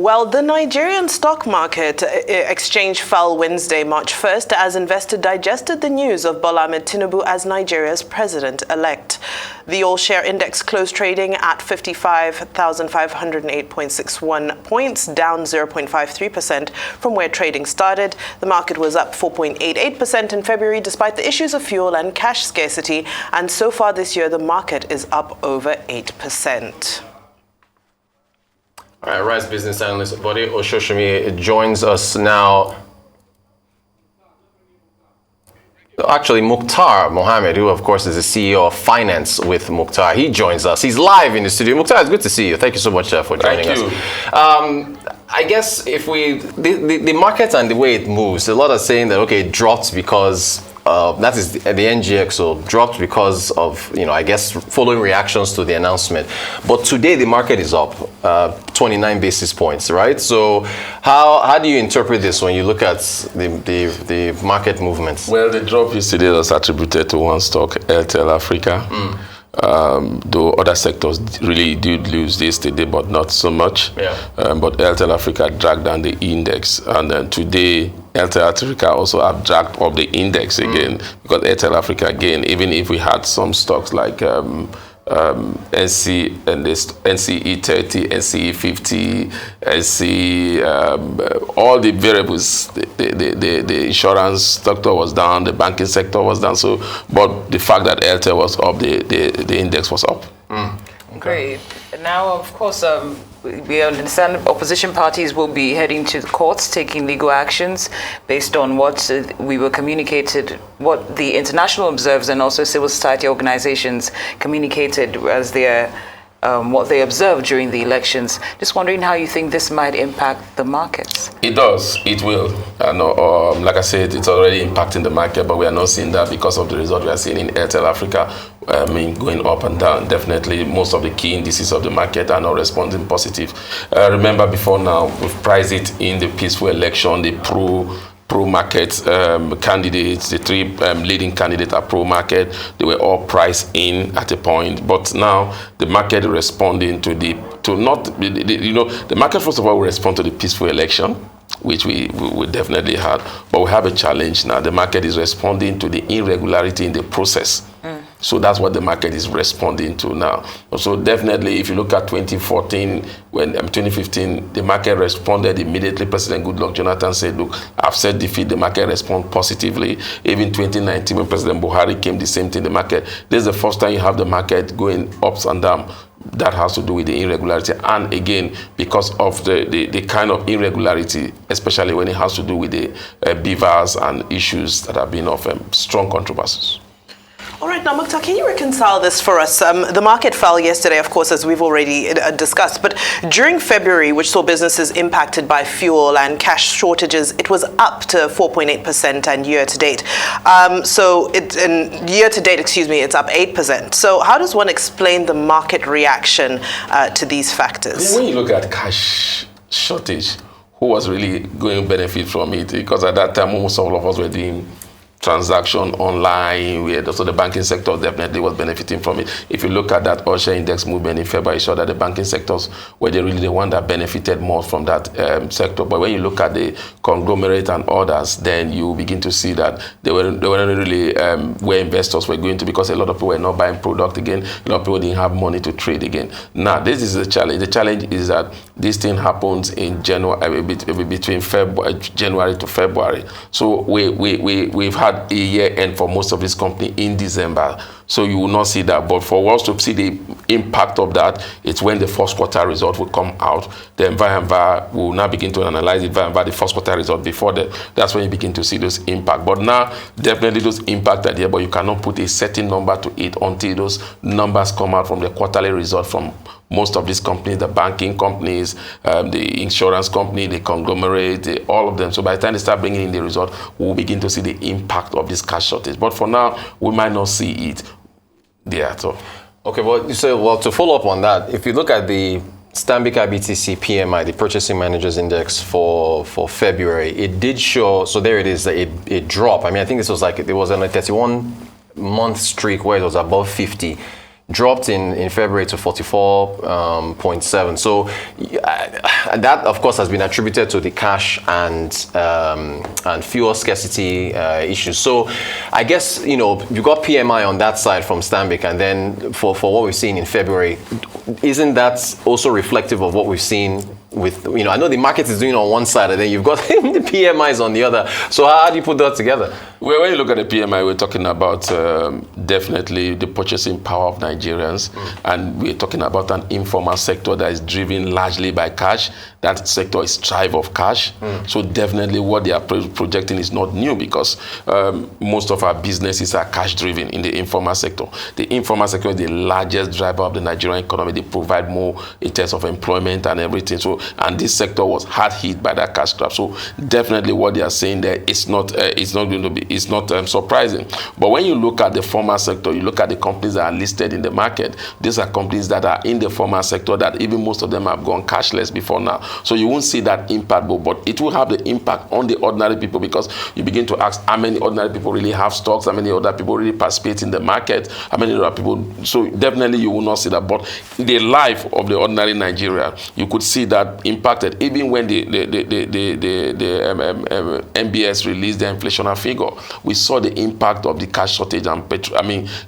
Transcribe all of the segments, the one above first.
Well, the Nigerian stock market exchange fell Wednesday, March 1st, as investors digested the news of Bola Ahmed Tinubu as Nigeria's president-elect. The all-share index closed trading at 55,508.61 points, down 0.53% from where trading started. The market was up 4.88% in February, despite the issues of fuel and cash scarcity. And so far this year, the market is up over 8%. All right, Rice business analyst Bode Oshoshimi joins us now. Actually, Muktar Mohammed, who of course is the CEO of Finance with Muktar, he joins us. He's live in the studio. Muktar, it's good to see you. Thank you so much for joining us. I guess if the market and the way it moves, a lot are saying that, okay, it dropped because that is the NGX, so dropped because of, I guess, following reactions to the announcement. But today the market is up 29 basis points, right? So how do you interpret this when you look at the market movements? Well, the drop yesterday was attributed to one stock, Airtel Africa. Though other sectors really did lose this today, but not so much. But Airtel Africa dragged down the index, and then today Airtel Africa also have dragged up the index again, because Airtel Africa again, even if we had some stocks like NCE 30, NCE 50, NCE, all the variables, the insurance sector was down, the banking sector was down. So, but the fact that Airtel was up, the index was up. Great. Now, of course, we understand opposition parties will be heading to the courts, taking legal actions based on what we were communicated, what the international observers and also civil society organizations communicated as their what they observed during the elections. Just wondering how you think this might impact the markets. It does. It will. Like I said, it's already impacting the market, but we are not seeing that because of the result we are seeing in Airtel Africa. Going up and down. Definitely, most of the key indices of the market are not responding positive. Remember, before now, we've priced it in the peaceful election, the pro-market candidates, the three leading candidates are pro-market. They were all priced in at a point, but now the market is responding to the market first of all will respond to the peaceful election, which we definitely had, but we have a challenge now. The market is responding to the irregularity in the process. So that's what the market is responding to now. So definitely, if you look at 2014, 2015, the market responded immediately. President Goodluck Jonathan said, look, I've said defeat, the market respond positively. Even 2019, when President Buhari came, the same thing, the market. This is the first time you have the market going ups and down. That has to do with the irregularity. And again, because of the kind of irregularity, especially when it has to do with the beavers and issues that have been of strong controversies. All right, now, Muktar, can you reconcile this for us? The market fell yesterday, of course, as we've already discussed, but during February, which saw businesses impacted by fuel and cash shortages, it was up to 4.8% and year-to-date. Year-to-date, it's up 8%. So how does one explain the market reaction to these factors? When you look at cash shortage, who was really going to benefit from it? Because at that time, almost all of us were doing transaction online, so the banking sector definitely was benefiting from it. If you look at that all-share index movement in February, you saw that the banking sectors were really the one that benefited more from that sector. But when you look at the conglomerate and others, then you begin to see that they weren't really where investors were going to, because a lot of people were not buying product again. A lot of people didn't have money to trade again. Now, this is the challenge. The challenge is that this thing happens in January, between January to February. So we've had a year end for most of this company in December. So you will not see that. But for us to see the impact of that, it's when the first quarter result will come out. Then will now begin to analyze it via the first quarter result. Before that, that's when you begin to see those impact. But now, definitely those impact are there, but you cannot put a certain number to it until those numbers come out from the quarterly result from most of these companies, the banking companies, the insurance company, the conglomerate, all of them. So by the time they start bringing in the result, we'll begin to see the impact of this cash shortage. But for now, we might not see it there at all. Okay, well, to follow up on that, if you look at the Stanbic IBTC PMI, the Purchasing Managers Index for February, it did show, so there it is, that it dropped. I mean, I think this was like, there was a 31-month streak where it was above 50. dropped in February to 44.7. So that, of course, has been attributed to the cash and fuel scarcity issues. So I guess, you got PMI on that side from Stanbic, and then for what we've seen in February, isn't that also reflective of what we've seen with, I know the market is doing on one side, and then you've got the PMIs on the other. So how do you put that together? Well, when you look at the PMI, we're talking about definitely the purchasing power of Nigerians, and we're talking about an informal sector that is driven largely by cash. That sector is strive of cash. So definitely what they are projecting is not new, because most of our businesses are cash driven in the informal sector. The informal sector is the largest driver of the Nigerian economy. They provide more in terms of employment and everything. So, and this sector was hard hit by that cash trap. So definitely what they are saying there is not surprising. But when you look at the formal sector, you look at the companies that are listed in the market. These are companies that are in the formal sector that even most of them have gone cashless before now. So you won't see that impact, but it will have the impact on the ordinary people, because you begin to ask how many ordinary people really have stocks, how many other people really participate in the market, how many other people. So definitely you will not see that. But the life of the ordinary Nigerian, you could see that impacted even when the MBS released the inflationary figure. We saw the impact of the cash shortage and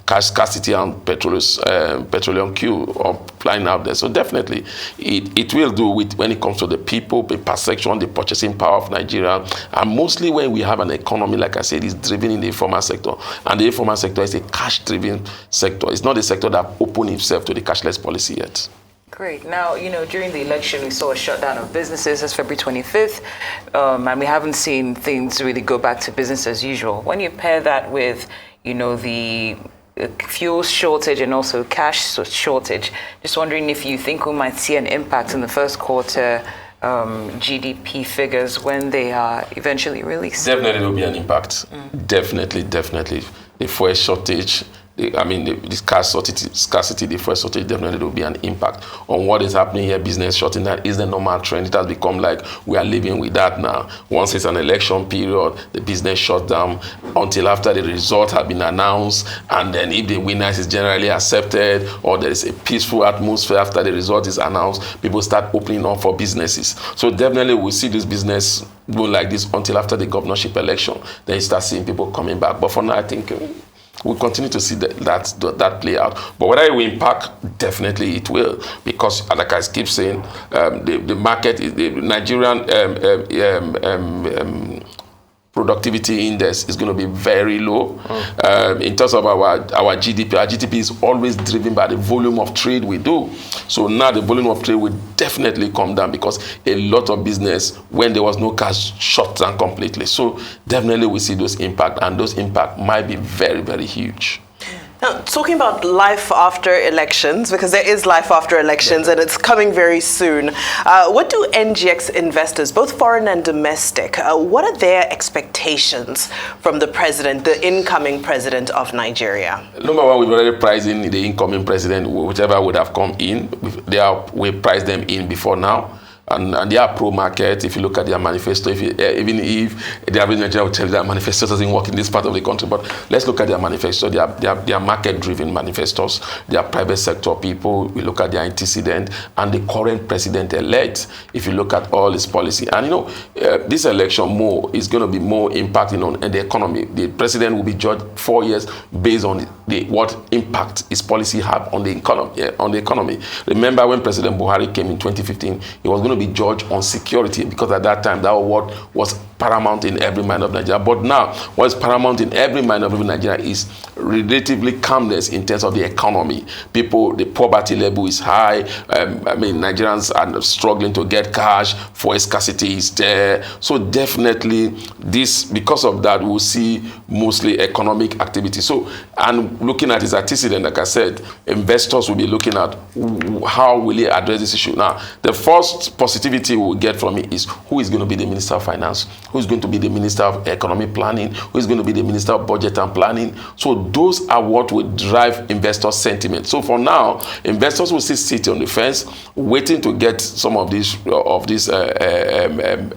cash scarcity and petroleum queue flying out there. So definitely it will do with when it comes to the people, the perception, the purchasing power of Nigeria, and mostly when we have an economy, like I said, is driven in the informal sector, and the informal sector is a cash-driven sector. It's not a sector that opened itself to the cashless policy yet. Great. Now, during the election, we saw a shutdown of businesses as February 25th, and we haven't seen things really go back to business as usual. When you pair that with, the fuel shortage and also cash shortage, just wondering if you think we might see an impact in the first quarter GDP figures when they are eventually released. Definitely there will be an impact. Definitely. The fuel shortage, this cash scarcity, the fuel shortage, definitely there will be an impact on what is happening here. Business shutting down is the normal trend. It has become like we are living with that now. Once it's an election period, the business shut down until after the result has been announced, and then if the winner is generally accepted or there is a peaceful atmosphere after the result is announced, people start opening up for businesses. So definitely we'll see this business go like this until after the governorship election. Then you start seeing people coming back. But for now, I think we'll continue to see that play out. But whether it will impact, definitely it will, because like I keep saying, the market, the Nigerian productivity index is going to be very low. In terms of our GDP, our GDP is always driven by the volume of trade we do. So now the volume of trade will definitely come down, because a lot of business, when there was no cash, shut down completely. So definitely we see those impact, and those impact might be very, very huge. Now, talking about life after elections, because there is life after elections and it's coming very soon, what do NGX investors, both foreign and domestic, what are their expectations from the president, the incoming president of Nigeria? Number one, we've already priced in the incoming president, whichever would have come in. We priced them in before now. And they are pro-market. If you look at their manifesto, even if the average Nigerian will tell you that manifesto doesn't work in this part of the country, but let's look at their manifesto. They are market-driven manifestos. They are private sector people. We look at their antecedent and the current president-elect. If you look at all his policy, and this election is going to be more impacting on the economy. The president will be judged 4 years based on what impact his policy have on the economy. Remember when President Buhari came in 2015, he was going to be judged on security, because at that time that was what was paramount in every mind of Nigeria. But now what is paramount in every mind of every Nigerian is relatively calmness in terms of the economy. The poverty level is high. Nigerians are struggling to get cash. Fuel scarcity is there. So definitely because of that, we'll see mostly economic activity. So, and looking at his antecedent, like I said, investors will be looking at how will he address this issue. Now, the first positivity we'll get from it is who is going to be the Minister of Finance, who is going to be the Minister of Economic Planning, who is going to be the Minister of Budget and Planning. So those are what will drive investor sentiment. So for now, investors will still sit on the fence, waiting to get some of this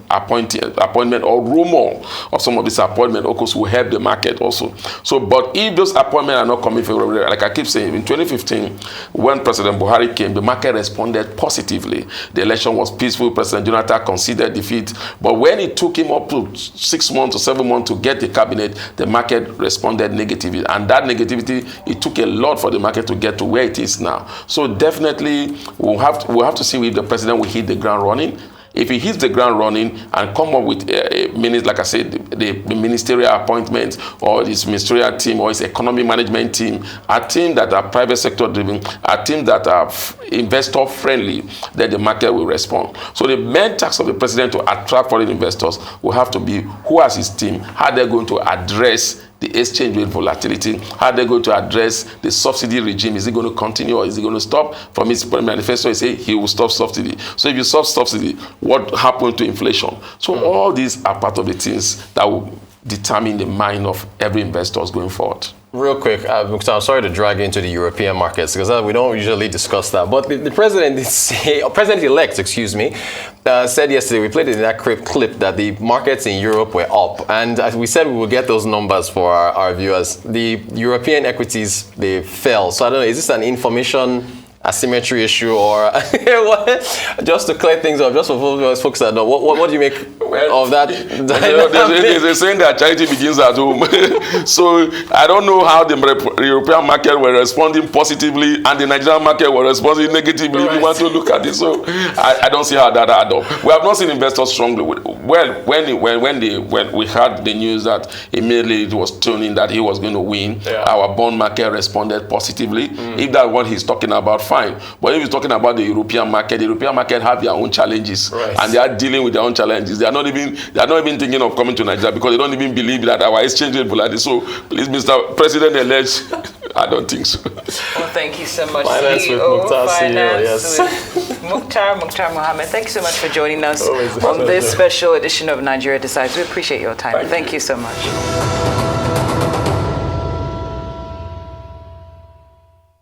appointment or rumor of some of this appointment, of course, will help the market also. So, but if those appointments are not coming favorably. Like I keep saying, in 2015, when President Buhari came, the market responded positively. The election was peaceful. President Jonathan conceded defeat. But when it took him up to 6 months or 7 months to get the cabinet, the market responded negatively. And that negativity, it took a lot for the market to get to where it is now. So definitely, we'll have to see if the president will hit the ground running. If he hits the ground running and come up with minutes, like I said, the ministerial appointments or his ministerial team or his economic management team, a team that are private sector driven, a team that are investor friendly, then the market will respond. So the main task of the president to attract foreign investors will have to be who has his team, how they're going to address the exchange rate volatility, how they're going to address the subsidy regime. Is it going to continue or is it going to stop? From his manifesto, he say he will stop subsidy. So if you stop subsidy, what happened to inflation? So all these are part of the things that will determine the mind of every investor going forward. Real quick, Muktar, I'm sorry to drag you into the European markets because we don't usually discuss that. But the president did say, president-elect, excuse me, said yesterday, we played it in that clip that the markets in Europe were up. And as we said, we will get those numbers for our viewers. The European equities, they fell. So I don't know, is this an information asymmetry issue or just to clear things up, just for folks that know, what do you make of that? They're saying that charity begins at home. So I don't know how the European market were responding positively and the Nigerian market were responding negatively. Right. If you want to look at it, so I don't see how that add up. We have not seen investors strongly. Well, when we heard the news that immediately it was tuning that he was going to win, our bond market responded positively. If that's what he's talking about, fine. But if he's talking about the European market have their own challenges, and they are dealing with their own challenges. They are not even thinking of coming to Nigeria because they don't even believe that our exchange rate volatility. So please, Mr. President-elect, I don't think so. Well, thank you so much, Finance CEO, with Muktar, Finance with Muktar Mohammed. Thank you so much for joining us on this special edition of Nigeria Decides. We appreciate your time. Thank you so much.